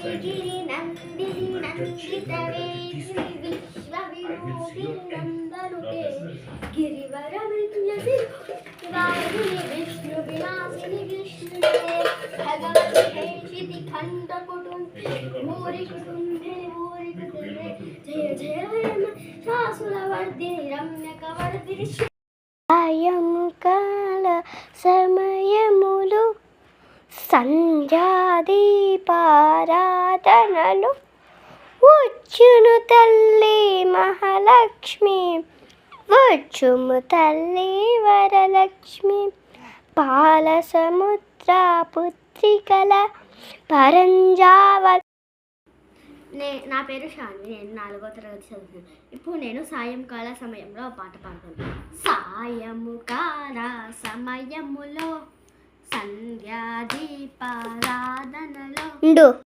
గిరి నందిని నందిత వేణి విశ్వ వినోదిని నందనుతే గిరివర విద్యసి వారిని విష్ణు విలాసిని విష్ణుదే భగవతి హేషితి ఖండ కుటుంబే భూరి కుటుంబే భూరి కుటుంబే జయ జయ హేమ శాసులవర్ధిని రమ్యకవర్ధిని సాయంకాల సమయములు సంధ్యాదీపారాధనలు వచ్చును తల్లి మహాలక్ష్మి వచ్చుము తల్లి వరలక్ష్మి పాల సముద్ర పుత్రికల పరంజావ. నా పేరు షాన్వి, నేను 4వ తరగతి చదువుతున్నాను. ఇప్పుడు నేను సాయంకాల సమయంలో పాట పాడుతాను. సాయంకాల సమయములో సంధ్యాదీపారాధనలో